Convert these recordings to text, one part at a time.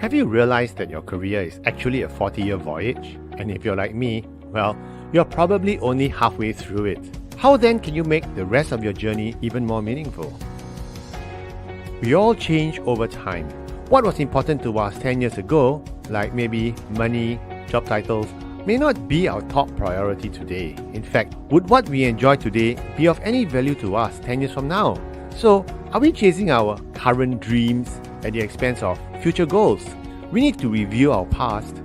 Have you realized that your career is actually a 40-year voyage? And if you're like me, well, you're probably only halfway through it. How then can you make the rest of your journey even more meaningful? We all change over time. What was important to us 10 years ago, like maybe money, job titles, may not be our top priority today. In fact, would what we enjoy today be of any value to us 10 years from now? So, are we chasing our current dreams at the expense of future goals? We need to review our past,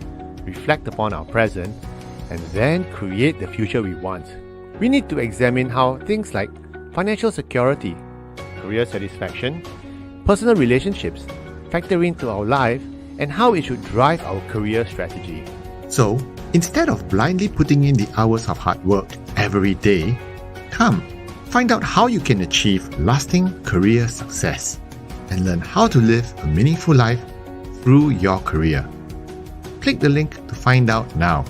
reflect upon our present, and then create the future we want. We need to examine how things like financial security, career satisfaction, personal relationships factor into our life and how it should drive our career strategy. So, instead of blindly putting in the hours of hard work every day, come, find out how you can achieve lasting career success and learn how to live a meaningful life through your career. Click the link to find out now.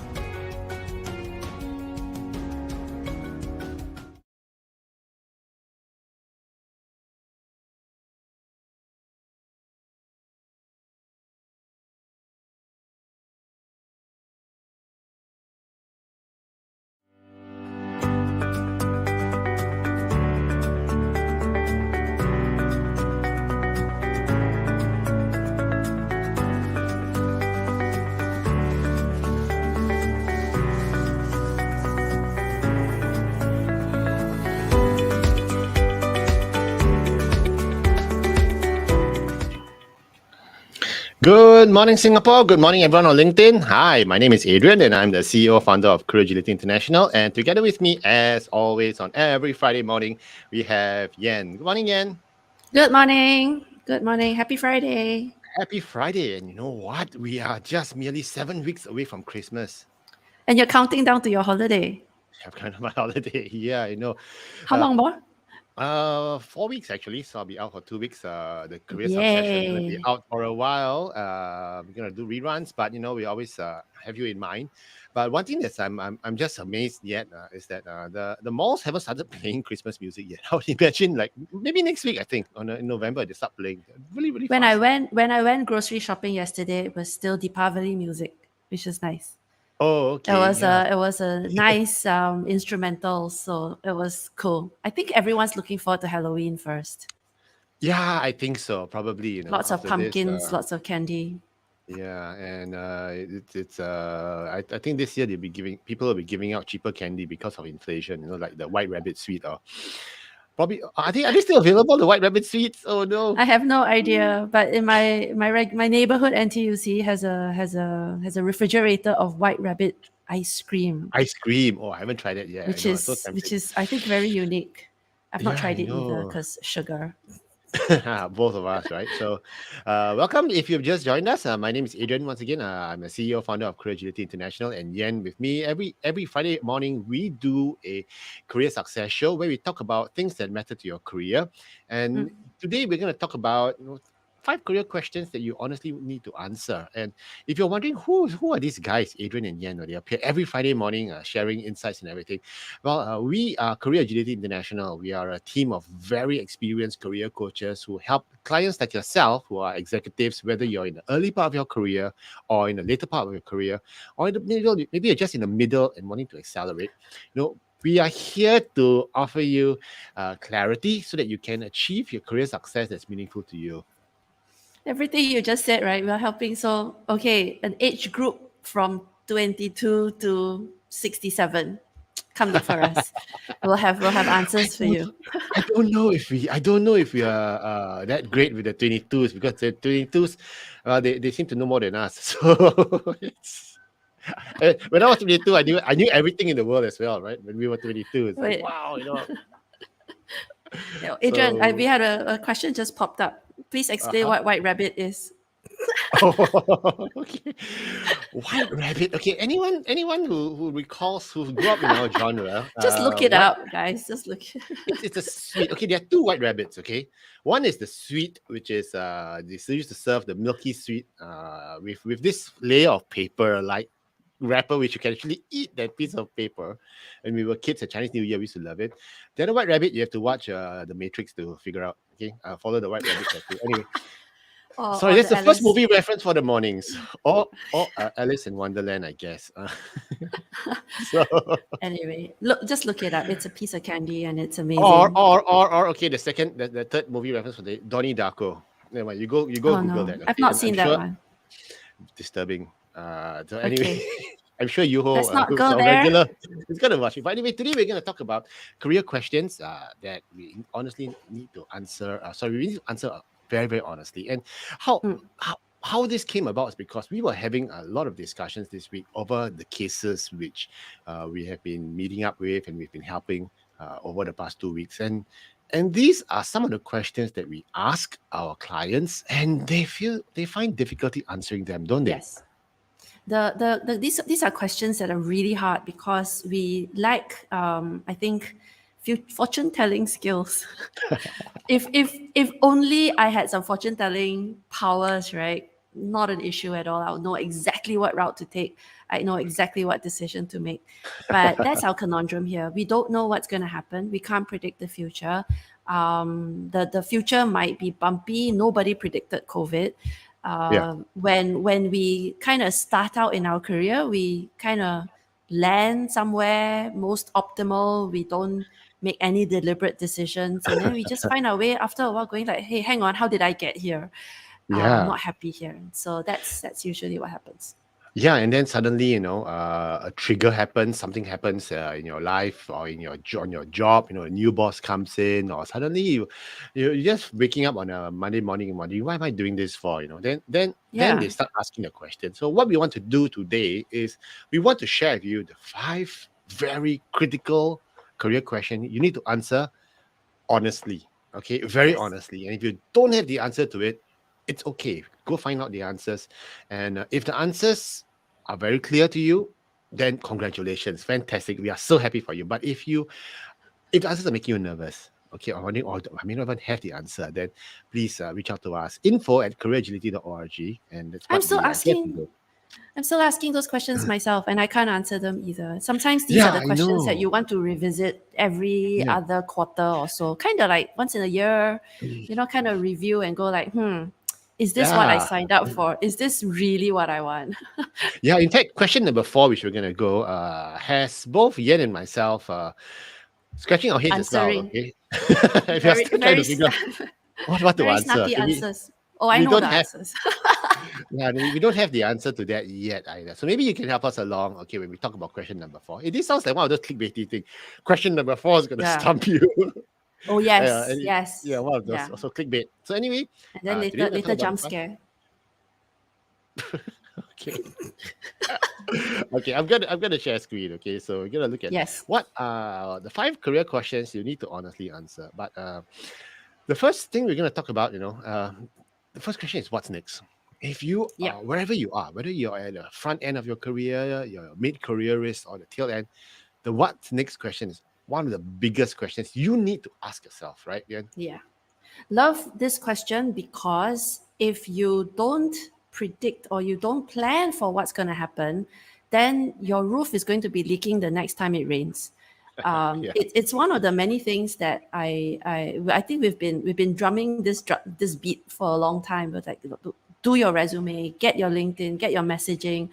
Good morning, Singapore. Good morning, everyone on LinkedIn. Hi, my name is Adrian, and I'm the CEO, founder of CareerClarity International. And together with me, as always, on every Friday morning, we have Yen. Good morning, Yen. Good morning. Good morning. Happy Friday. Happy Friday. And you know what? We are just merely 7 weeks away from Christmas. And you're counting down to your holiday. I've kind of my holiday. Yeah, I know. How long more? 4 weeks actually. So I'll be out for 2 weeks. The career succession will be out for a while. We're gonna do reruns, but we always have you in mind. But one thing that I'm just amazed yet is that the malls haven't started playing Christmas music yet. I would imagine like maybe next week. I think in November they start playing really When fast. I went grocery shopping yesterday, it was still Deepavali music, which is nice. Oh, okay. It was a nice instrumental, so it was cool. I think everyone's looking forward to Halloween first. Yeah, I think so. Probably, Lots of after pumpkins, this, lots of candy. yeah, and I think this year people will be giving out cheaper candy because of inflation. Like the White Rabbit sweet or probably. Are they still available? The White Rabbit sweets? Oh no! I have no idea, but in my neighborhood NTUC has a refrigerator of White Rabbit ice cream. Ice cream. Oh, I haven't tried it yet. Which I know, it's so tempting. which is I think very unique. I've not Yeah, tried I it either know. because sugar. Both of us, right? So, welcome if you've just joined us. My name is Adrian. Once again, I'm a CEO, founder of CareerClarity International, and Yen with me. Every Friday morning, we do a career success show where we talk about things that matter to your career. And today, we're going to talk about 5 career questions that you honestly need to answer. And if you're wondering who are these guys, Adrian and Yen, they appear every Friday morning sharing insights and everything. Well, we are Career Agility International. We are a team of very experienced career coaches who help clients like yourself, who are executives, whether you're in the early part of your career or in the later part of your career, or in the middle, maybe you're just in the middle and wanting to accelerate. We are here to offer you clarity so that you can achieve your career success that's meaningful to you. Everything you just said, right? We're helping. So, okay, an age group from 22 to 67. Come look for us. We'll have answers for you. I don't know if we are that great with the 22s because the 22s they seem to know more than us. So it's when I was 22, I knew everything in the world as well, right? When we were 22, it's like, wow, Adrian, we had a question just popped up. Please explain what White Rabbit is. Okay. White Rabbit. Okay, anyone who recalls who grew up in our genre, just look it up, guys. Just look. It's a sweet. Okay, there are 2 White Rabbits. Okay, one is the sweet, which is they used to serve the milky sweet with this layer of paper like wrapper, which you can actually eat that piece of paper. When we were kids at Chinese New Year, we used to love it. The other White Rabbit, you have to watch The Matrix to figure out. Okay, follow the White Rabbit tattoo. Anyway. Sorry, or that's the the first Alice. movie reference for the mornings. Or Alice in Wonderland, I guess. So, Anyway, just look it up. It's a piece of candy and it's or, amazing. or, or, or, okay, the third movie reference for the Donnie Darko. Never mind, you go Oh Google no, that, I've okay? not And I'm seen that sure one. disturbing. So anyway, Okay, I'm sure Yuho, let's not who's go our there. regular, is gonna watch it. But anyway, today we're gonna talk about career questions that we honestly need to answer. Sorry, we need to answer very, very honestly. And how Mm, how this came about is because we were having a lot of discussions this week over the cases which we have been meeting up with and we've been helping over the past 2 weeks. And these are some of the questions that we ask our clients, and they find difficulty answering them, don't they? yes. These are questions that are really hard because we lack, I think, fortune telling skills. If only I had some fortune telling powers, right? Not an issue at all. I would know exactly what route to take. I know exactly what decision to make. But that's our conundrum here. We don't know what's going to happen. We can't predict the future. The future might be bumpy. Nobody predicted COVID. Yeah. When we kind of start out in our career, we kind of land somewhere most optimal. We don't make any deliberate decisions, and then we just find our way after a while, going like, "Hey, hang on, how did I get here? I'm Yeah. not happy here." So that's usually what happens. Yeah, and then suddenly, a trigger happens, something happens in your life or in on your job. A new boss comes in, or suddenly you're just waking up on a Monday morning and wondering, why am I doing this for? Then they Yeah. start asking the question. So what we want to do today is we want to share with you the 5 very critical career question you need to answer honestly. Okay, very Yes. honestly. And if you don't have the answer to it, it's okay. Go find out the answers. And if the answers are very clear to you, then congratulations, fantastic. We are so happy for you. But if the answers are making you nervous, okay, or I may not even have the answer, then please reach out to us. info@careeragility.org, and that's I'm what still we are here to asking. do. I'm still asking those questions myself, and I can't answer them either. Sometimes these are Yeah, the I questions that know. you want to revisit every Yeah. other quarter or so, kind of like once in a year, kind of review and go like, is this what I Yeah. signed up for? Is this really what I want? Yeah. In fact, question number 4, which we're gonna go, has both Yen and myself scratching our heads as well, Answering okay? If you're very, still trying very, to figure out what to very answer, snappy okay? answers. Oh, I We know don't the have answers. yeah, we don't have the answer to that yet either. So maybe you can help us along, okay, when we talk about question number 4. This sounds like one of those clickbaity things. Question number 4 is gonna Yeah. stump you. Oh yes, Yeah, yes. one of those Yeah. also clickbait. So anyway, And then today later, we're gonna talk later about the jump 5. scare. Okay. Okay, I'm gonna share screen. Okay, so we're gonna look at Yes. what the 5 career questions you need to honestly answer. But the first thing we're gonna talk about, the first question is what's next. If you Yep. wherever you are, whether you're at the front end of your career, your mid-careerist, or the tail end, the what's next question is one of the biggest questions you need to ask yourself, right? Yeah. Yeah. Love this question because if you don't predict or you don't plan for what's going to happen, then your roof is going to be leaking the next time it rains. Yeah. It's one of the many things that I think we've been drumming this beat for a long time. But like, do your resume, get your LinkedIn, get your messaging,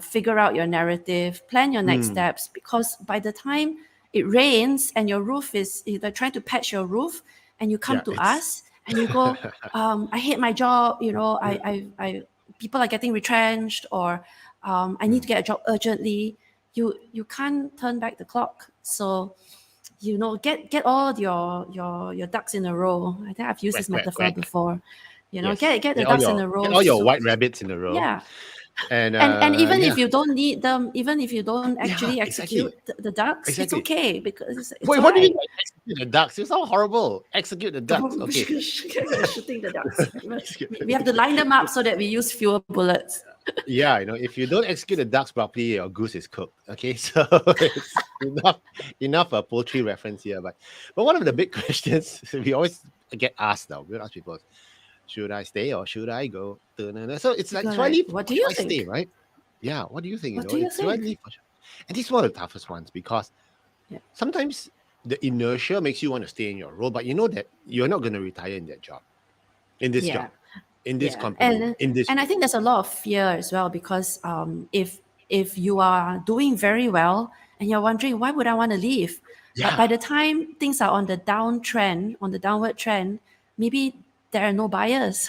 figure out your narrative, plan your next Mm, steps. Because by the time it rains and your roof is, they're trying to patch your roof, and you come yeah, to it's us and you go, I hate my job, people are getting retrenched, or I need to get a job urgently. You can't turn back the clock. So, get all your ducks in a row. I think I've used quack this quack metaphor quack. beur. Yes. Get the ducks in a Get row. all your So, white rabbits in a row. yeah. And And even yeah. if you don't need them, even if you don't Yeah, actually exactly. execute the ducks, it's Exactly. okay because it's Wait, all what do you right. mean by execute the ducks? You sound horrible. Execute the ducks. Okay. Shooting the ducks. Execute We have to line them up so that we use fewer bullets. Yeah, if you don't execute the ducks properly, your goose is cooked. Okay, so it's enough a poultry reference here. But one of the big questions we always get asked now, we ask people, should I stay or should I go? So it's You like, go should I like, leave what or do should you I stay, think? right? Yeah, what do you think? What do you It's should I think? leave or and this is one of the toughest ones because Yeah. sometimes the inertia makes you want to stay in your role, but you know that you're not going to retire in that job, in this Yeah. job. in this Yeah, company, in this and I role. think there's a lot of fear as well, because if you are doing very well and you're wondering why would I want to leave, but Yeah, by the time things are on the downtrend, on the downward trend, maybe there are no buyers.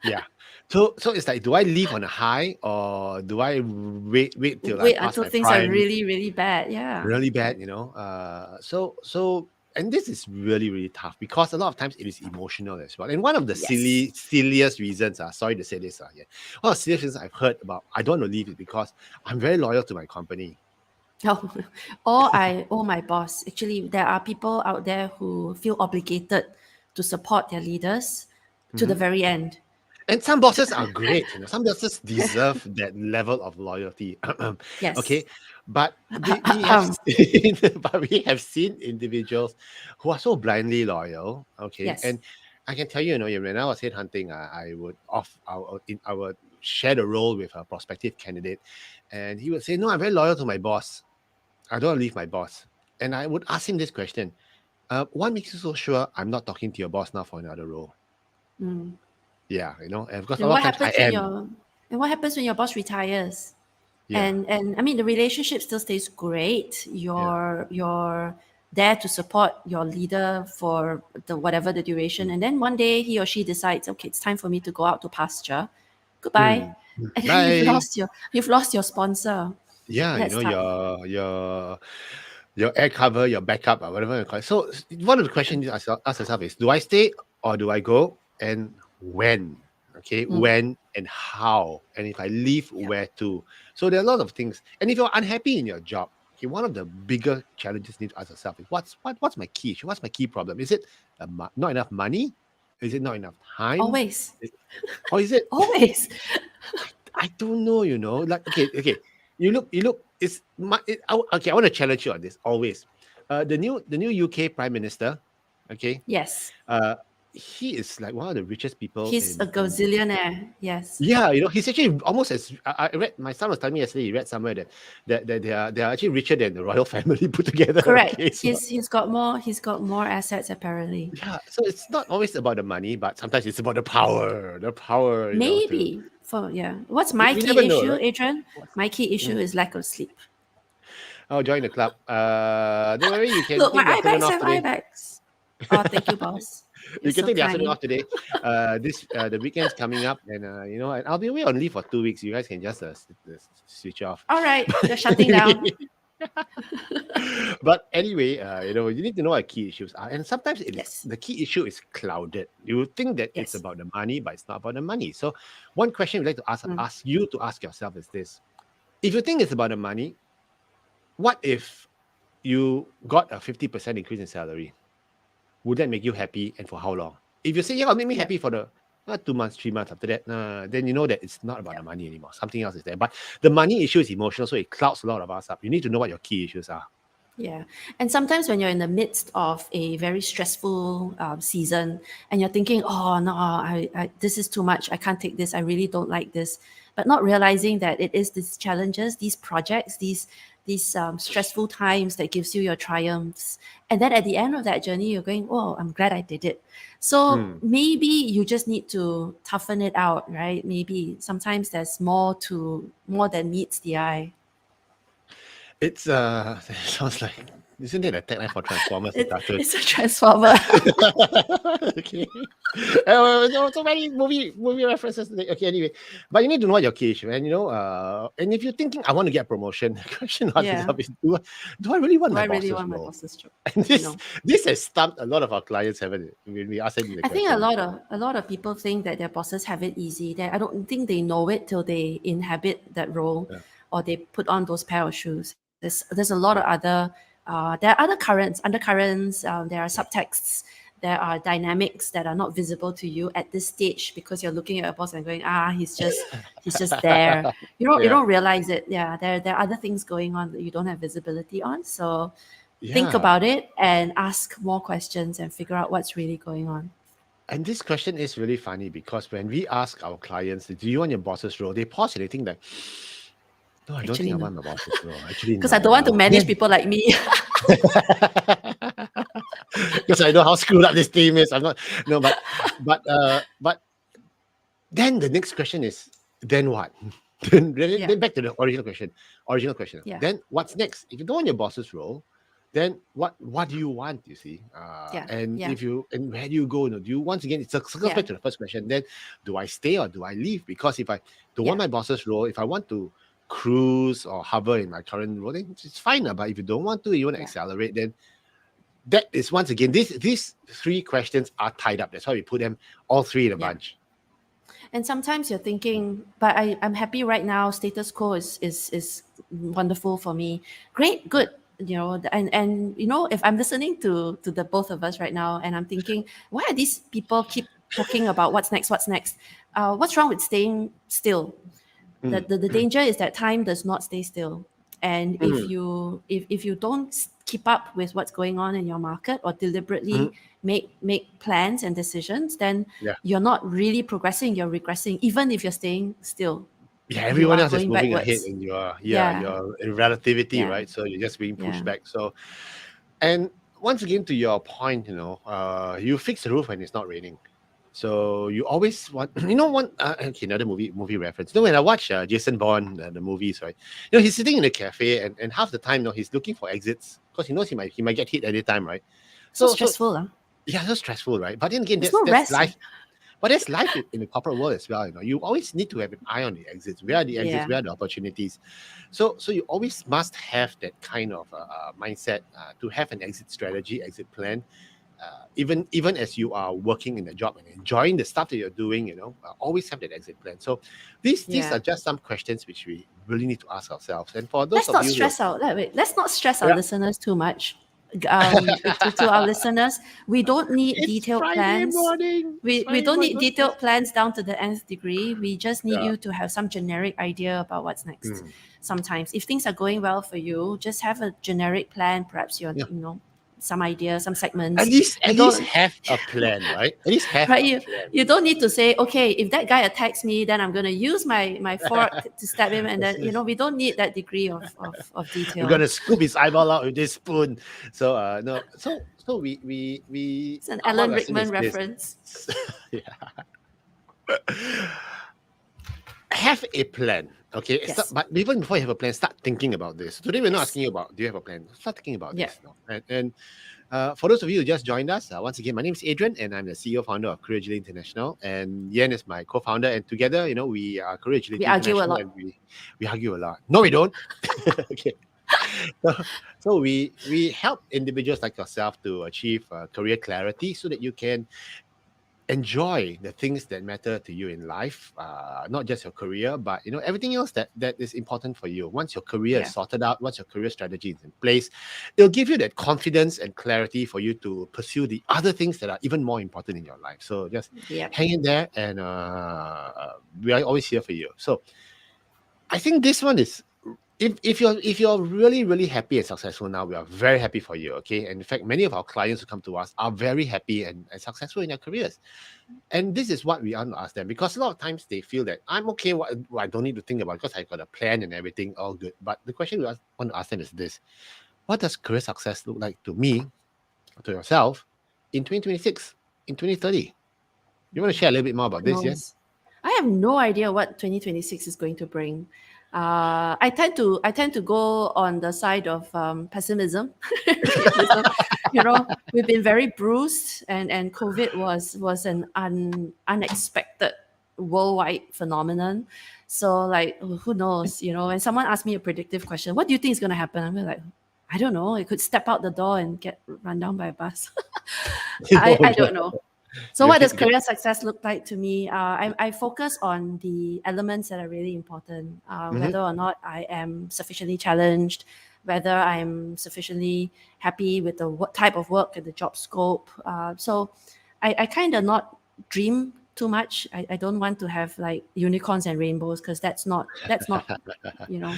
yeah. So it's like, do I leave on a high, or do I wait till I Wait pass until my things are prime? really, really bad. Yeah. Really bad, you know. And this is really, really tough, because a lot of times it is emotional as well. And one of the Yes. silliest reasons, sorry to say this, yeah, one of the silliest reasons I've heard about I don't want to leave is because I'm very loyal to my company. Oh, or my boss. Actually, there are people out there who feel obligated to support their leaders to the Mhm. very end. And some bosses are great, you know. Some bosses deserve that level of loyalty. Yes. Okay, but we have seen, but we have seen individuals who are so blindly loyal. Okay, Yes. and I can tell you, you know, when I was headhunting, I would share the role with a prospective candidate, and he would say, "No, I'm very loyal to my boss. I don't want to leave my boss." And I would ask him this question: "What makes you so sure I'm not talking to your boss now for another role?" Mm. Yeah, you know, and because a And lot what of times I happens when am. your and what happens when your boss retires? Yeah, And I mean the relationship still stays great. yeah. You're there to support your leader for the whatever the duration. Mm. And then one day he or she decides, okay, it's time for me to go out to pasture. Goodbye. Mm. And then Bye. you've lost your sponsor. Yeah, you That's know, tough. your air cover, your backup, or whatever you call it. So one of the questions you ask yourself is, do I stay or do I go? And when? Okay, Mm. when and how? And if I leave, Yeah. where to? So there are a lot of things. And if you're unhappy in your job, okay, one of the bigger challenges you need to ask yourself is, what's my key issue? What's my key problem? Is it not enough money? Is it not enough time? Always. Or is it Always. I don't know, you know. Like, okay. You look. It's my. Okay, I want to challenge you on this. Always, the new UK Prime Minister. Okay, Yes. he is like one of the richest people He's a in. gazillionaire. Yes. Yeah, you know, he's actually almost as I read. My son was telling me yesterday. He read somewhere that they are actually richer than the royal family put together. Correct. Okay, so He's got more assets apparently. yeah, so it's not always about the money, but sometimes it's about the power. The power, you know, to Maybe for yeah. What's we, my we never key know, issue, right? Adrian? My key issue is lack of sleep. Oh, join the club. Don't worry, you can Look, my take the eye afternoon bags off have eye today. bags. Oh, thank you, boss. You're You can so take the afternoon kind. off today. The weekend's coming up, and you know, I'll be away on leave for 2 weeks. You guys can just switch off. All right, you're But shutting down. anyway, but anyway, you know, you need to know what key issues are, and sometimes Yes. the key issue is clouded. You would think that it's Yes. about the money, but it's not about the money. So, one question we'd like to Mm. ask you to ask yourself is this: if you think it's about the money, what if you got a 50% increase in salary? Would that make you happy, and for how long? If you say, yeah, it'll make me Yeah. happy for the 2 months, 3 months after that, then you know that it's not about Yeah. the money anymore. Something else is there. But the money issue is emotional, so it clouds a lot of us up. You need to know what your key issues are. Yeah. And sometimes when you're in the midst of a very stressful season and you're thinking, oh, no, this is too much. I can't take this. I really don't like this. But not realizing that it is these challenges, these projects, these stressful times that gives you your triumphs. And then at the end of that journey, you're going, oh, I'm glad I did it. So Hmm. maybe you just need to toughen it out, right? Maybe sometimes there's more than meets the eye. It's it sounds like, isn't it a tagline for Transformers to start with? It's a transformer. Okay. So many movie references today. Okay, anyway, but you need to know what your key issue, and you know, and if you're thinking, I want to get a promotion, the question to ask Yeah. yourself is, do I really want Do my I really boss's want my role? boss's job? And You know, this has stumped a lot of our clients, haven't it? When we ask them the I think question. a lot of people think that their bosses have it easy. That I don't think they know it till they inhabit that role, Yeah. or they put on those pair of shoes. There's a lot of Yeah. other there are other undercurrents. There are Yeah. subtexts. There are dynamics that are not visible to you at this stage because you're looking at your boss and going, he's just there. You Yeah. don't realize it. Yeah, there are other things going on that you don't have visibility on. So think Yeah. about it and ask more questions and figure out what's really going on. And this question is really funny because when we ask our clients, do you want your boss's role? They pause and they think like, no, I don't think Actually, I no, want my boss's role. Actually, because I no. don't want to manage Then people like me. because I know how screwed up this team is. I'm not no, but Then the next question is, then what? then, Yeah. then back to the original question. Yeah. Then what's next? If you don't want your boss's role, then what do you want? You see, Yeah. and Yeah. if you and where do you go? Do you once again? It circles Yeah. back to the first question. Then do I stay or do I leave? Because if I don't want Yeah. my boss's role, if I want to cruise or hover in my current role, then it's fine. But if you don't want to, you want to Yeah. accelerate, then that is once again these three questions are tied up. That's why we put them all three in a Yeah. bunch. And sometimes you're thinking, but I'm happy right now. Status quo is wonderful for me. Great, good. And if I'm listening to the both of us right now, and I'm thinking, why are these people keep talking about what's next? What's next? What's wrong with staying still? The danger is that time does not stay still. And if you don't keep up with what's going on in your market or deliberately make plans and decisions, then Yeah. you're not really progressing, you're regressing. Even if you're staying still, Yeah, you everyone are else is going moving ahead backwards. in your Yeah. in relativity, Yeah. right? So you're just being pushed Yeah. back. So, and once again to your point, you fix the roof when it's not raining. So you always want, okay, another movie reference. When I watch Jason Bourne, the movies, right? He's sitting in a cafe and half the time, he's looking for exits because he knows he might get hit any time, right? So So stressful, huh? yeah, so stressful, right? But then again, There's no that's rest. life. But that's life in the corporate world as well. You always need to have an eye on the exits. Where are the exits? Yeah. Where are the opportunities? So you always must have that kind of mindset to have an exit strategy, exit plan. Even as you are working in the job and enjoying the stuff that you're doing, always have that exit plan. So these Yeah. are just some questions which we really need to ask ourselves. And for those Let's of not you, stress out. Wait, let's not stress our yeah, listeners too much. To our listeners, we don't need it's detailed Friday plans. morning. It's We Friday don't morning. need Don't stress. detailed plans down to the nth degree. We just need Yeah. you to have some generic idea about what's next. Sometimes, if things are going well for you, just have a generic plan. Perhaps Yeah. some idea, some At segments. least You at least don't, have a plan, right? At least have right? a You don't need to say, okay, if that guy attacks me, then I'm going to use my fork to stab him, and then plan. we don't need that degree of We're detail. gonna scoop his eyeball out with this spoon. So no, so we It's an what Alan we're saying Rickman is this. reference. Yeah. Have a plan. Okay. Yes. But even before you have a plan, start thinking about this. Today we're not Yes. asking you about do you have a plan. Start thinking about Yeah. this. No? And for those of you who just joined us, once again, my name is Adrian, and I'm the CEO founder of CareerClarity International. And Yen is my co-founder, and together, we are CareerClarity We argue a International, lot. and we argue a lot. No, we don't. Okay. So we help individuals like yourself to achieve career clarity so that you can enjoy the things that matter to you in life, not just your career, but everything else that is important for you. Once your career is Yeah. sorted out, once your career strategy is in place, it'll give you that confidence and clarity for you to pursue the other things that are even more important in your life. So just Yeah. hang in there, and we are always here for you. So I think this one is, if you're really really happy and successful now, we are very happy for you. Okay, and in fact, many of our clients who come to us are very happy and successful in their careers. And this is what we want to ask them, because a lot of times they feel that I'm okay, what I don't need to think about because I got a plan and everything, all good. But the question we want to ask them is this: what does career success look like to me, to yourself, in 2026, in 2030? You want to share a little bit more about Who this? Yeah. knows? I have no idea what 2026 is going to bring. I tend to go on the side of pessimism. Realism. We've been very bruised, and COVID was an unexpected worldwide phenomenon. So, like, who knows? When someone asks me a predictive question, what do you think is going to happen? I'm like, I don't know. It could step out the door and get run down by a bus. I don't know. So what does career success look like to me? I focus on the elements that are really important, whether or not I am sufficiently challenged, whether I'm sufficiently happy with the type of work and the job scope. So I kind of not dream too much. I don't want to have like unicorns and rainbows, because that's not doesn't Rainbows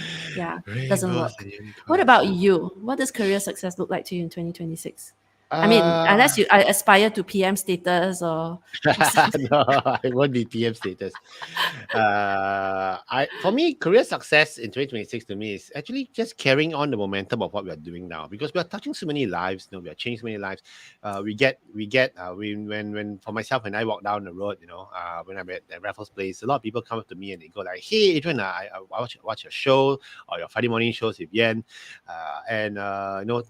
work. and unicorns. What about you? What does career success look like to you in 2026? I mean, Uh, unless you aspire to PM status or something. no, it won't be PM status. For me, career success in 2026 to me is actually just carrying on the momentum of what we are doing now, because we are touching so many lives. We are changing so many lives. When for myself, when I walk down the road, when I'm at Raffles Place, a lot of people come up to me and they go like, "Hey, Adrian, I watch your show or your Friday morning shows with Yen, and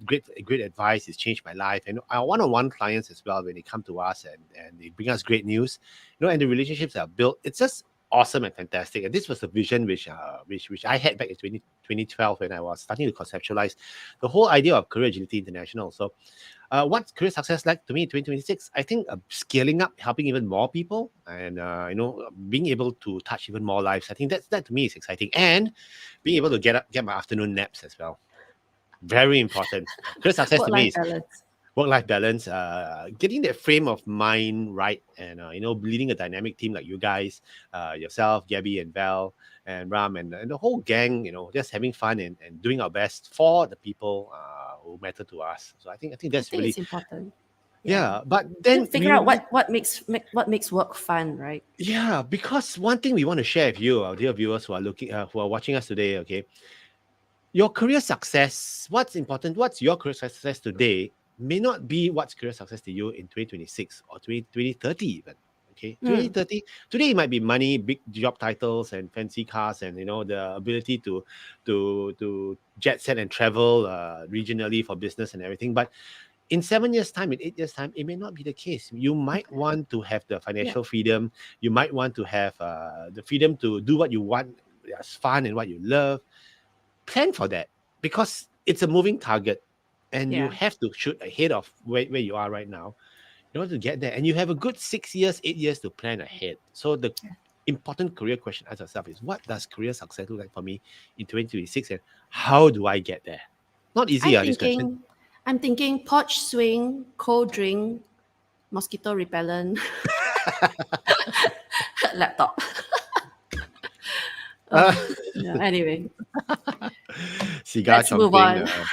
great advice. It's changed my life." And our one-on-one clients as well, when they come to us and they bring us great news, and the relationships are built. It's just awesome and fantastic. And this was a vision which I had back in 2012 when I was starting to conceptualize the whole idea of Career Agility International. So, what's career success like to me in 2026? I think scaling up, helping even more people, and being able to touch even more lives. I think that to me is exciting, and being able to get my afternoon naps as well. Very important. Career success to me Work-life is balance. work-life balance, getting that frame of mind right, and leading a dynamic team like you guys, yourself, Gabby and Val and Ram and the whole gang, just having fun and doing our best for the people who matter to us. So I think I that's think really, it's important. Yeah. yeah. But To then figure out what makes work fun, right? yeah, because one thing we want to share with you, our dear viewers who are watching us today, okay, your career success, what's important, what's your career success today may not be what's career success to you in 2026 or 2030 even. Okay, Mm, 2030, today it might be money, big job titles and fancy cars, and the ability to jet set and travel regionally for business and everything. But in 7 years time, in 8 years time, it may not be the case. You might want to have the yeah. financial freedom. You might want to have the freedom to do what you want, that's fun and what you love. Plan for that, because it's a moving target, and you Yeah. have to shoot ahead of where you are right now in order to get there. And you have a good 6 years, 8 years to plan ahead. So the important career question ask yourself is, what does career success look like for me in 2026, and how do I get there? Not easy, I'm this question. thinking I'm thinking porch swing, cold drink, mosquito repellent, laptop. Uh, Yeah, anyway, cigar let's move chomping, on.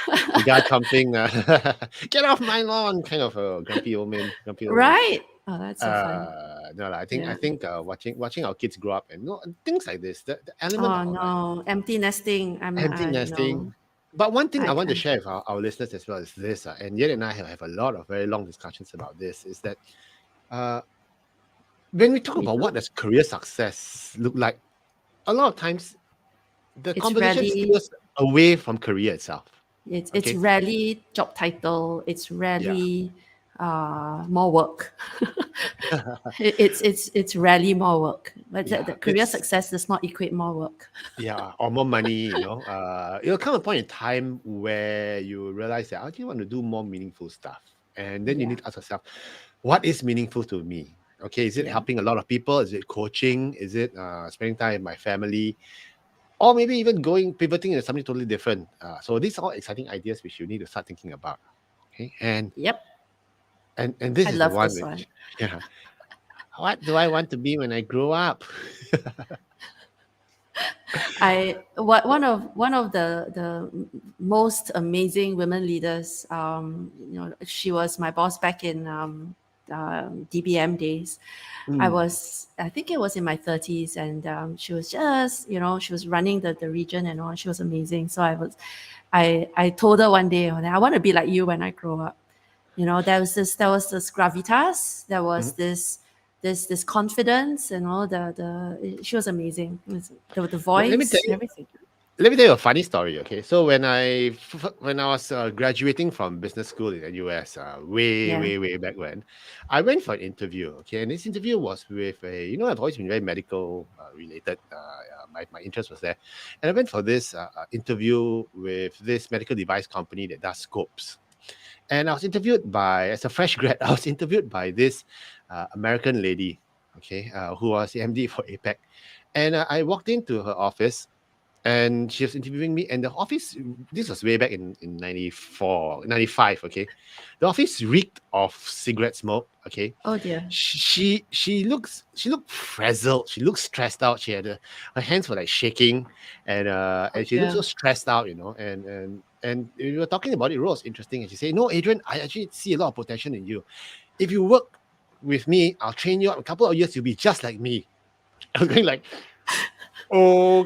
get off my lawn, kind of a grumpy old man, grumpy old woman. Right? Oh, that's so fun. No, I Yeah. think watching our kids grow up and things like this, the element Oh of like no, empty nesting. empty nesting. No, But one thing I I want to can't. share with our listeners as well is this, and Yen and I have a lot of very long discussions about this, is that uh, when we talk We about what do. does career success look like, a lot of times the It's conversation rarely steers away from career itself. it's Okay. rarely job title. It's Yeah. rarely more work. It's rarely more work. But the Yeah. career success does not equate more work. Yeah, or more money, it'll come a point in time where you realize that I actually want to do more meaningful stuff. And then you Yeah, need to ask yourself, what is meaningful to me? Okay, is it yeah. helping a lot of people? Is it coaching? Is it spending time with my family? Or maybe even pivoting into something totally different. So these are all exciting ideas which you need to start thinking about. Okay, and Yep. and this I is the love one this one. which, yeah, what do I want to be when I grow up? One of the most amazing women leaders. She was my boss back in DBM days. Mm, I think it was in my 30s, and she was just, she was running the region and all. She was amazing. So I told her one day, I want to be like you when I grow up. There was this gravitas, there was mhm. this confidence, and all she was amazing. The Let me tell voice, you. everything. Let me tell you a funny story. Okay, so when I was graduating from business school in the US, Yeah. way back when, I went for an interview. Okay, and this interview was with I've always been very medical related. My interest was there, and I went for this interview with this medical device company that does scopes. And I was interviewed as a fresh grad, I was interviewed by this American lady, okay, who was the MD for APEC. And I walked into her office, and she was interviewing me, and the office, this was way back in 94, 95, okay? The office reeked of cigarette smoke, okay? Oh dear. She looked frazzled, she looked stressed out, she had her hands were like shaking, Oh and she looked so dear. stressed out, and we were talking about it. It was interesting, and she said, "No, Adrian, I actually see a lot of potential in you. If you work with me, I'll train you up. A couple of years, you'll be just like me." I was going like, "Oh,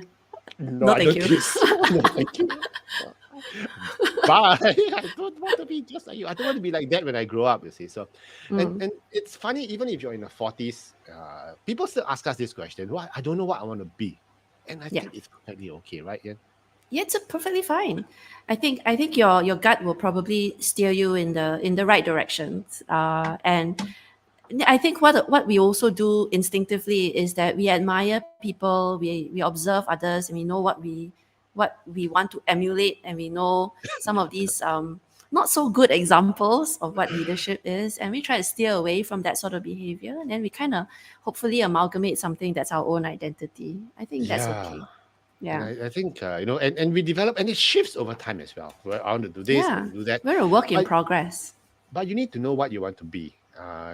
no, No, I thank don't you. think so. No, thank you. Bye. I don't want to be just like you. I don't want to be like that when I grow up, you see." So, Mm, and it's funny, even if you're in the 40s, people still ask us this question. Why? I don't know what I want to be. And I yeah. think it's perfectly okay, right, Ian? Yeah, it's perfectly fine. I think your gut will probably steer you in the right direction. And I think what we also do instinctively is that we admire people, we observe others, and we know what we want to emulate, and we know some of these not so good examples of what leadership is, and we try to steer away from that sort of behavior, and then we kind of hopefully amalgamate something that's our own identity. I think that's Yeah. okay. And Yeah. I think, and we develop, and it shifts over time as well. Well, I want to do this, I want Yeah. to do that. We're a work in But progress. but you need to know what you want to be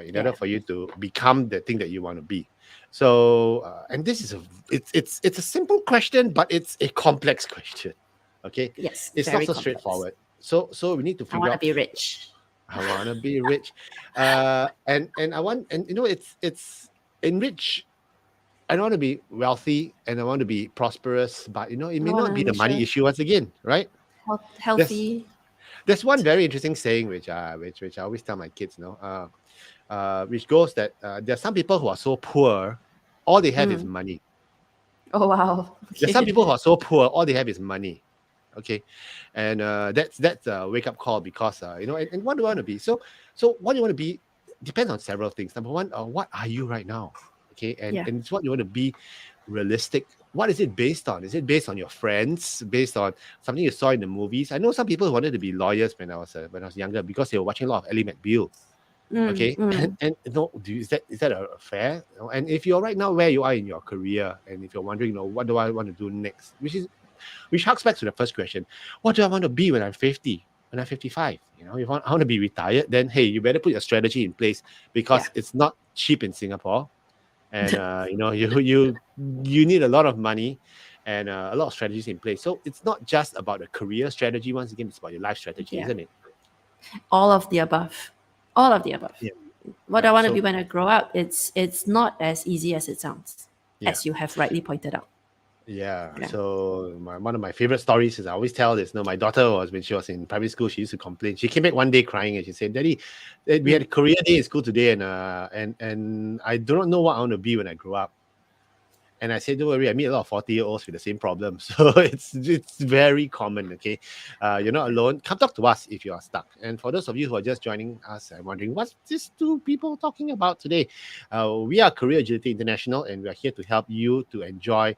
in order Yeah. for you to become the thing that you want to be. So and this is it's a simple question, but it's a complex question. Okay, Yes, it's not very so complex. straightforward. So we need to I figure want to out, be rich. I want to be rich, and I want, and it's in rich. I don't want to be wealthy, and I want to be prosperous, but it I may want not to be the make money sure issue once again, right? there's healthy. there's one very interesting saying which I always tell my kids, which goes that there are some people who are so poor, all they have is Mm. money. Oh wow. There's some Okay. people who are so poor, all they have is money. Okay, and that's a wake up call, because and what do I want to be? So what do you want to be depends on several things. Number one, what are you right now? Okay, and Yeah. and it's what you want to be. Realistic. What is it based on? Is it based on your friends? Based on something you saw in the movies? I know some people who wanted to be lawyers when I was younger, because they were watching a lot of Ellie McBeal. Mm, Okay, mm. and no, is that a fair? And if you're right now where you are in your career, and if you're wondering, what do I want to do next, which harks back to the first question: what do I want to be when I'm 50? When I'm 55? If I want to be retired, then hey, you better put your strategy in place, Yeah. because it's not cheap in Singapore, and you need a lot of money, and a lot of strategies in place. So it's not just about the career strategy. Once again, it's about your life strategy, Yeah. isn't it? All of the above. All of the above. Yeah. What I Yeah. want to be So when I grow up, it's not as easy as it sounds, yeah. as you have rightly pointed out. Yeah. Yeah. So one of my favorite stories is, I always tell this. No, my daughter was when she was in primary school, she used to complain. She came back one day crying, and she said, "Daddy, we had Mm. a career day in school today, and I do not know what I want to be when I grow up." And I said, "Don't worry, I meet a lot of 40-year-olds with the same problem." So it's very common. Okay, you're not alone. Come talk to us if you are stuck. And for those of you who are just joining us and wondering what's these two people talking about today, we are Career Agility International, and we are here to help you to enjoy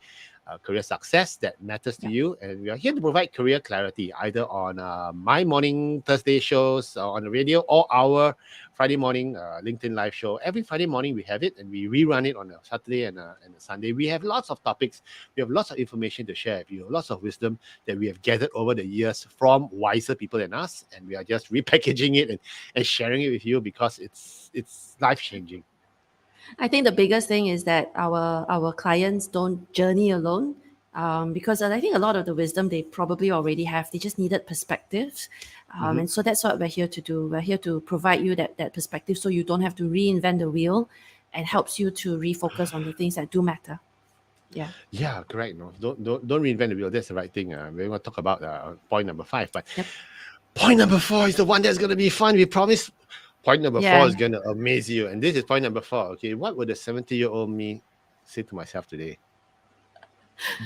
career success that matters to Yeah. you. And we are here to provide career clarity, either on my morning Thursday shows on the radio, or our Friday morning LinkedIn live show. Every Friday morning we have it, and we rerun it on a Saturday and a Sunday. We have lots of topics. We have lots of information to share with you, lots of wisdom that we have gathered over the years from wiser people than us, and we are just repackaging it and sharing it with you, because it's life changing. I think the biggest thing is that our clients don't journey alone, because I think a lot of the wisdom they probably already have. They just needed perspectives, Mm-hmm. and so that's what we're here to do. We're here to provide you that perspective, so you don't have to reinvent the wheel, and helps you to refocus on the things that do matter. Yeah. Yeah, correct. No, don't reinvent the wheel. That's the right thing. We're going to talk about point number 5, but Yep. point number 4 is the one that's going to be fun. We promise. Point number 4 Yeah. is going to amaze you, and this is point number 4. Okay, what would the 70-year-old me say to myself today,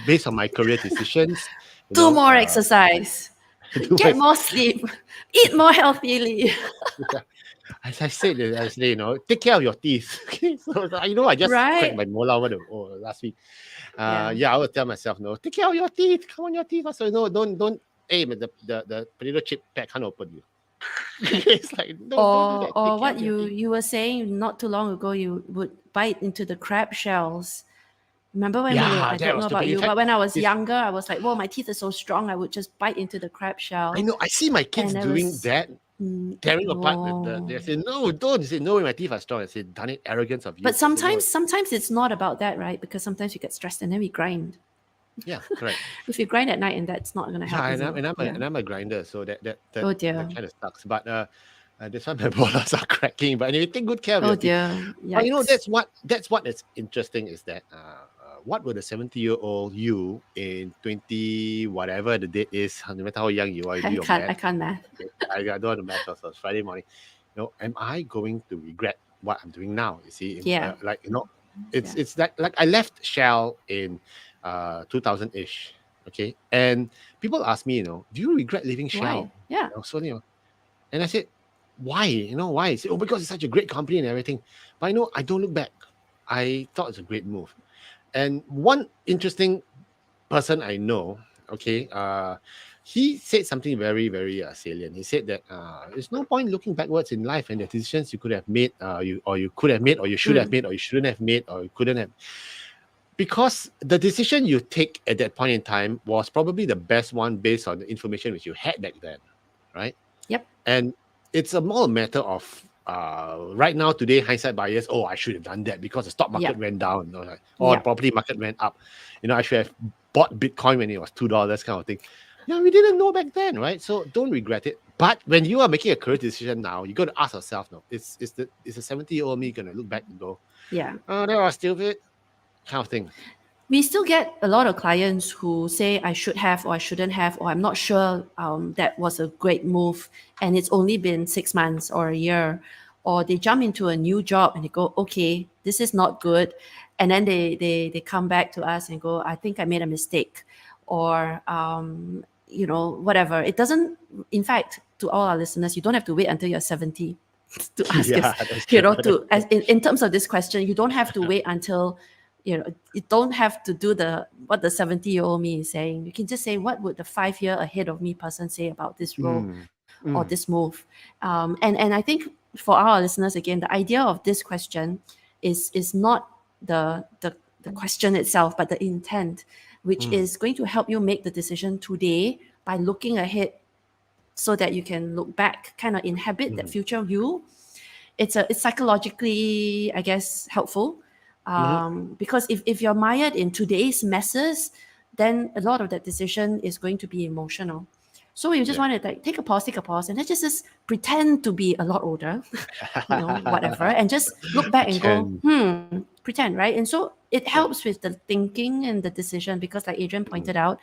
based on my career decisions? Do more exercise. Do Get more sleep. Eat more healthily. yeah. As I said yesterday, take care of your teeth. Okay, so I just cracked Right. my molar last week. Yeah. Yeah, I would tell myself, no, take care of your teeth. Come on, your teeth. So no, don't aim at the potato chip pack can't open you. It's like, don't do that. Take Or care of what your teeth. you were saying not too long ago, you would bite into the crab shells Remember when Yeah, I that don't was know stupid. about In you, fact, but when I was if younger, I was like, whoa, my teeth are so strong, I would just bite into the crab I shell. know, I see my kids And I doing was, that, tearing apart they oh. say, no, don't. They say, no, my teeth are strong. I said, darn it, arrogance of But youth. I said, no, sometimes it's not about that, right? Because sometimes we get stressed and then we grind. yeah, correct. If you grind at night, and that's not going to help, Yeah, is and it? Yeah. I'm a grinder, so Oh that dear. kind of sucks. But that's why my borders are cracking. But anyway, take good care of Oh your teeth. dear. But you know, Yikes. that's what is interesting is that what would a 70-year-old you in 20 whatever the date is, no matter how young you are, you do your I math. can't math. Okay, I don't want to math also. It's Friday morning. You know, am I going to regret what I'm doing now? You see, Yeah. like you know, Yeah. it's like I left Shell in 2000 ish. Okay, and people ask me, you know, do you regret leaving Why? Shell? Yeah. So you know, and I said, why? You know, why? He said, oh, because it's such a great company and everything. But I know I don't look back. I thought it's a great move. And one interesting person I know, okay, he said something very, very salient. He said that there's no point looking backwards in life and the decisions you could have made, you could have made, or you should have made, or you shouldn't have made, or you couldn't have. Because the decision you take at that point in time was probably the best one based on the information which you had back then, right? Yep. And it's a more matter of right now, today, hindsight bias. Oh, I should have done that because the stock market Yep. went down, or the Yep. property market went up. You know, I should have bought Bitcoin when it was $2, kind of thing. Yeah, we didn't know back then, right? So don't regret it. But when you are making a career decision now, you got to ask yourself, no, is the 70-year-old me gonna look back and go, Yeah. oh, that was stupid, kind of thing. We still get a lot of clients who say I should have or I shouldn't have, or I'm not sure that was a great move and it's only been 6 months or a year. Or they jump into a new job and they go, okay, this is not good. And then they come back to us and go, I think I made a mistake. Or, whatever. It doesn't, in fact, to all our listeners, you don't have to wait until you're 70 to ask Yeah, if, that's true. in terms of this question, you don't have to wait until you don't have to do what the 70-year-old me is saying. You can just say, what would the 5 year ahead of me person say about this role or this move? And I think for our listeners, again, the idea of this question is not the question itself, but the intent, which is going to help you make the decision today by looking ahead so that you can look back, kind of inhabit that future you. It's psychologically, I guess, helpful. Because if you're mired in today's messes, then a lot of that decision is going to be emotional. So you just want to take a pause, and let's just pretend to be a lot older, whatever, and just look back and go, pretend, right? And so it helps with the thinking and the decision because, like Adrian pointed out,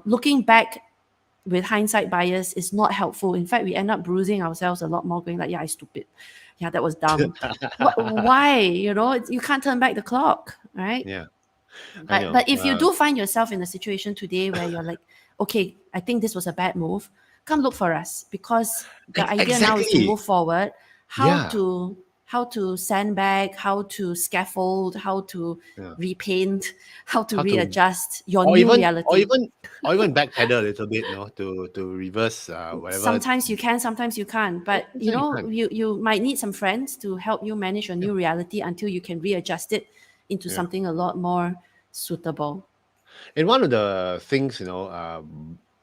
looking back with hindsight bias is not helpful. In fact, we end up bruising ourselves a lot more, going like, yeah, I stupid. Yeah, that was dumb. Why? You can't turn back the clock, right? Yeah, I know. But if you do find yourself in a situation today where you're like, okay, I think this was a bad move, come look for us, because the idea now is to Exactly. move forward. Yeah. How to sandbag, how to scaffold, how to repaint, how to How to, readjust your or new even, reality. backpedal a little bit, to reverse whatever. Sometimes you can, sometimes you can't. But Sometimes you can't. you might need some friends to help you manage your new reality until you can readjust it into Yeah. something a lot more suitable. And one of the things,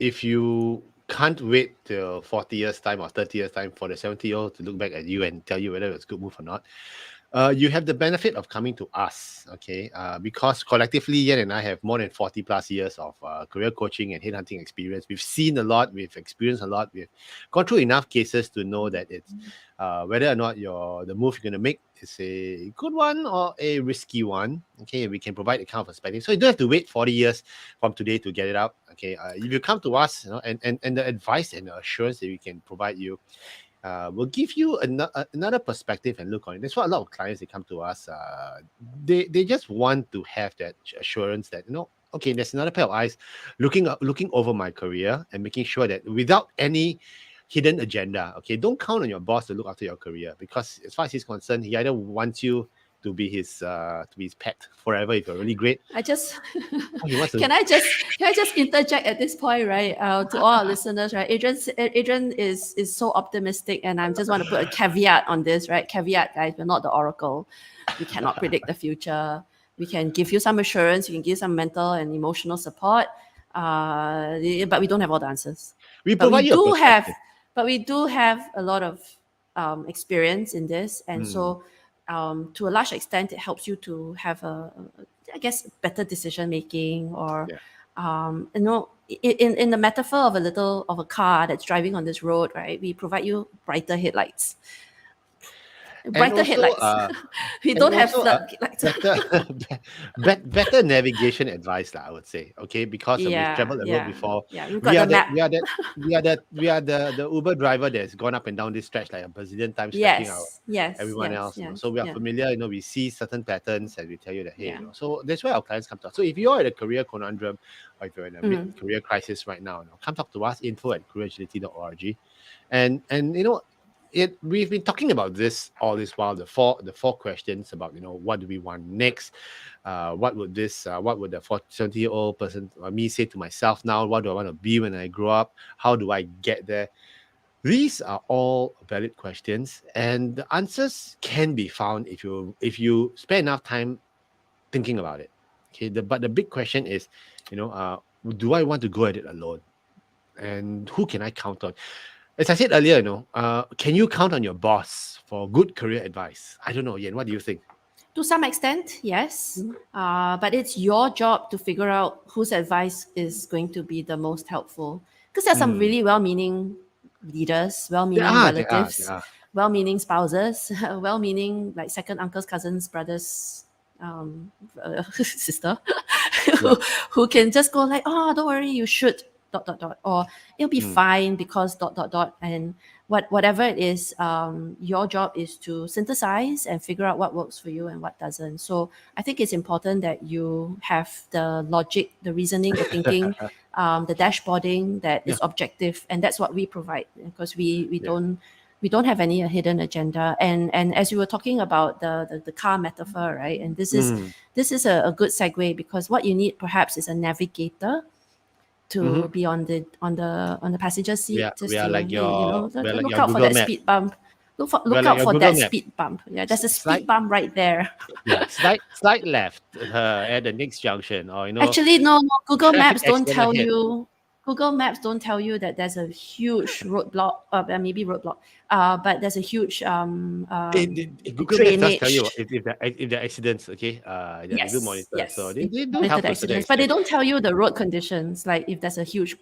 if you can't wait till 40 years time or 30 years time for the 70-year-old to look back at you and tell you whether it's a good move or not, you have the benefit of coming to us, okay? Because collectively, Yan and I have more than 40 plus years of career coaching and headhunting experience. We've seen a lot, we've experienced a lot, we've gone through enough cases to know that it's whether or not the move you're going to make is a good one or a risky one, okay? We can provide a kind of perspective. So you don't have to wait 40 years from today to get it out, okay? If you come to us, and the advice and the assurance that we can provide you, will give you another perspective and look on it. That's why a lot of clients, they come to us. They just want to have that assurance that, okay, there's another pair of eyes looking over my career and making sure that without any hidden agenda. Okay, don't count on your boss to look after your career, because as far as he's concerned, he either wants you to be his pet forever if you're really great. I just Or he wants to. can I just interject at this point, right? To all our listeners, right? Adrian is so optimistic, and I just want to put a caveat on this, right? Caveat, guys, we're not the oracle. We cannot predict the future. We can give you some assurance. We can give you some mental and emotional support. But we don't have all the answers. We But provide we you a do have, perspective. a lot of experience in this, and so to a large extent, it helps you to have I guess, better decision making, or Yeah. in the metaphor of a car that's driving on this road, right? We provide you brighter headlights. And Brighter also, headlights. We and don't have also floodlights. better better navigation advice lah, I would say. Okay, because we've Yeah, traveled the road yeah, before. yeah. We've got We the are that map. we are that we are the Uber driver that's gone up and down this stretch like a bazillion times, stretching our Yes, yes, everyone yes, else. yes. So we are Yeah, familiar. We see certain patterns and we tell you that, hey, yeah. So that's where our clients come to us. So if you're at a career conundrum, or if you're in a mid-career crisis right now, come talk to us. info@careeragility.org. And we've been talking about this all this while, the four questions about what do we want next, what would the 70-year-old person or me say to myself now, what do I want to be when I grow up, how do I get there. These are all valid questions, and the answers can be found if you spend enough time thinking about it. Okay, but the big question is, do I want to go at it alone, and who can I count on? As I said earlier, can you count on your boss for good career advice? I don't know, Yen. What do you think? To some extent, yes. But it's your job to figure out whose advice is going to be the most helpful. Because there are some really well-meaning leaders, There well-meaning are, there are, there relatives, are. well-meaning spouses, well-meaning like second uncles, cousins, brothers, sister, Yeah. who, who can just go like, oh, don't worry, you should dot dot dot, or it'll be fine because dot dot dot, and whatever it is, your job is to synthesize and figure out what works for you and what doesn't. So I think it's important that you have the logic, the reasoning, the thinking, the dashboarding that Yeah. is objective, and that's what we provide, because we Yeah. don't have any hidden agenda. And as you were talking about the car metaphor, right? And this is a good segue, because what you need perhaps is a navigator to Mm-hmm. be on the passenger We seat, are we just are to, like hey, your we are like look your out for Google that Map. speed bump. We are Look like out your for Google that Map. speed bump. Yeah, there's a speed Slide, bump right there. yeah, slide left at the next junction, or Actually, no, Google traffic Maps don't accident tell ahead. you. Google Maps don't tell you that there's a huge roadblock, maybe roadblock, but there's a huge Google Maps does tell you drainage. if there are accidents. Okay, they do Yes, monitor, so yes. they, It they do monitor help the to a certain accidents, but they extent. don't tell you the road conditions, like if there's a huge,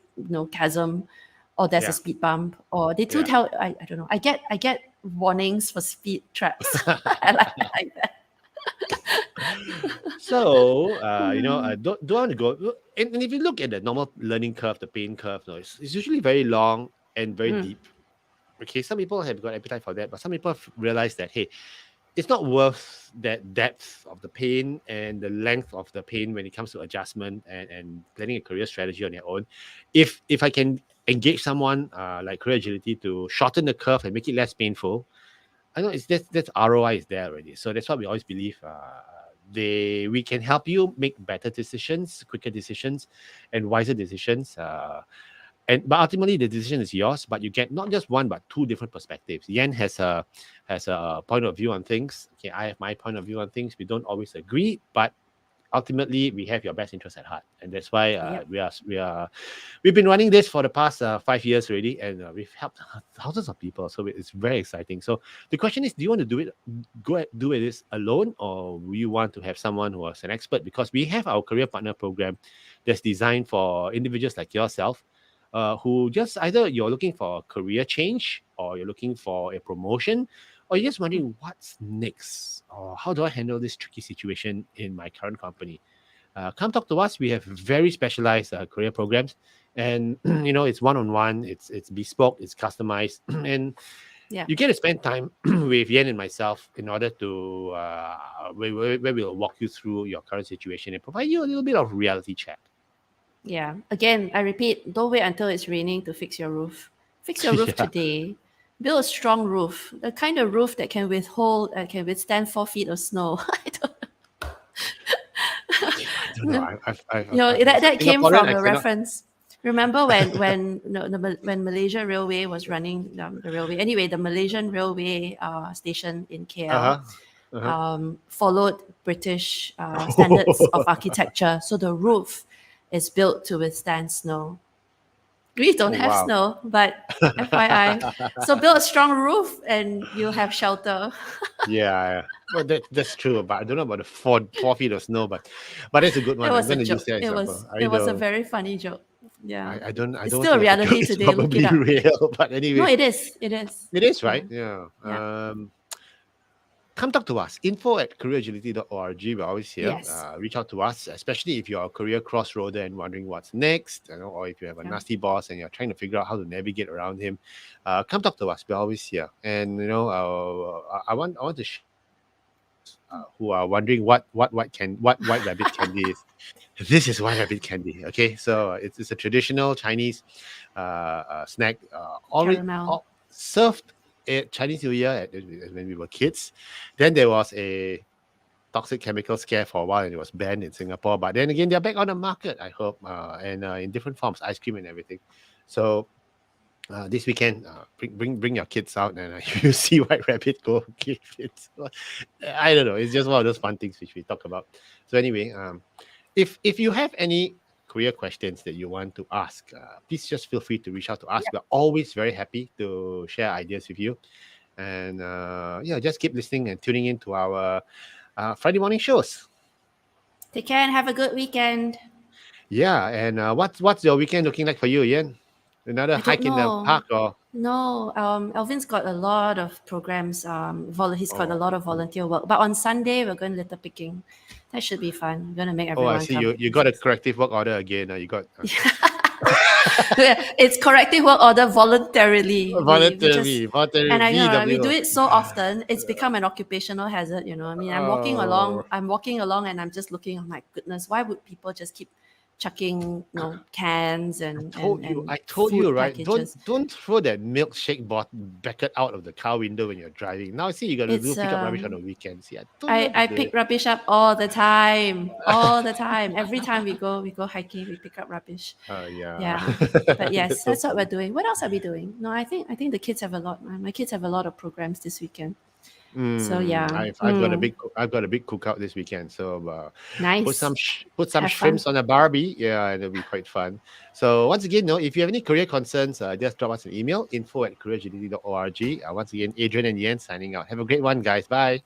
chasm, or there's a Yeah, speed bump, or they do yeah. tell. I don't know. I get warnings for speed traps. I like that. So, don't want to go. And if you look at the normal learning curve, the pain curve, it's usually very long and very deep. Okay, some people have got appetite for that, but some people have realized that, hey, it's not worth that depth of the pain and the length of the pain when it comes to adjustment and planning a career strategy on your own. If I can engage someone like Career Agility to shorten the curve and make it less painful, I know that's ROI is there already. So that's what we always believe. We can help you make better decisions, quicker decisions, and wiser decisions. But ultimately the decision is yours. But you get not just one but two different perspectives. Yen has a point of view on things. Okay, I have my point of view on things. We don't always agree, but ultimately we have your best interest at heart, and that's why Yep. we've been running this for the past 5 years already, and we've helped thousands of people. So it's very exciting. So the question is, do you want to do this alone, or do you want to have someone who is an expert? Because we have our career partner program that's designed for individuals like yourself, who just either you're looking for a career change, or you're looking for a promotion, or you're just wondering what's next, or how do I handle this tricky situation in my current company. Come talk to us. We have very specialized career programs, and it's one-on-one, it's bespoke, it's customized, and Yeah. you get to spend time with Yen and myself in order to where we'll walk you through your current situation and provide you a little bit of reality check. Yeah. Again, I repeat, don't wait until it's raining to fix your roof. Fix your roof Yeah. today. Build a strong roof, the kind of roof that can withstand 4 feet of snow. I don't know. That came Singaporean, from I a cannot. reference. Remember when Malaysia Railway was running the railway? Anyway, the Malaysian Railway station in KL. Uh-huh. followed British standards of architecture. So the roof is built to withstand snow. We don't Oh, have wow. snow, but FYI. So build a strong roof and you'll have shelter. Yeah. Well, that's true, but I don't know about the 4 feet of snow, but it's a good It one. I'm was a going to use joke. that example. I It was a know. very funny joke. Yeah. I It's don't still a think it's a joke. reality It's today. Look it probably up. real, but No, anyway, it is. It is. it is Yeah. right. Yeah. Yeah. Come talk to us. info@careeragility.org. We're always here. Yes. Reach out to us, especially if you're a career crossroader and wondering what's next, or if you have a Yeah. nasty boss and you're trying to figure out how to navigate around him. Come talk to us. We're always here. And I want to who are wondering what white rabbit candy is. This is white rabbit candy. Okay, so it's a traditional Chinese snack, already Caramel. served at Chinese New Year when we were kids. Then there was a toxic chemical scare for a while and it was banned in Singapore. But then again, they're back on the market, I hope, and in different forms, ice cream and everything. So this weekend, bring your kids out and you see White Rabbit go give it. I don't know. It's just one of those fun things which we talk about. So anyway, if you have any career questions that you want to ask, please just feel free to reach out to us. We're always very happy to share ideas with you. And just keep listening and tuning in to our Friday morning shows. Take care and have a good weekend. Yeah, and what's your weekend looking like for you, Ian? Another I don't hike in the know. park or No, Alvin's got a lot of programs. He's got a oh lot of volunteer work. But on Sunday, we're going litter picking. That should be fun. We're going to make I everyone see come. you got a corrective work order again. You got It's corrective work order voluntarily. We just, voluntary and I know, right? We do VW. it so often, it's become an occupational hazard. I mean, Oh, I'm walking along, and I'm just looking. Oh my goodness, why would people just keep chucking, cans and I told you, food right? packages? Don't throw that milkshake bucket out of the car window when you're driving. Now see you got to do It's pick up rubbish on the weekends. See, I told you not to I do pick it. rubbish up all the time, all the time. Every time we go hiking, we pick up rubbish. Yeah, Yeah, but yes, that's so that's what we're funny. doing. What else are we doing? No, I think the kids have a lot. My kids have a lot of programs this weekend. So yeah, I've got a big cookout this weekend. So nice. put some Have fun. shrimps on a barbie. Yeah, and it'll be quite fun. So once again, if you have any career concerns, just drop us an email info@careeragility.org. Once again, Adrian and Yen signing out. Have a great one, guys. Bye.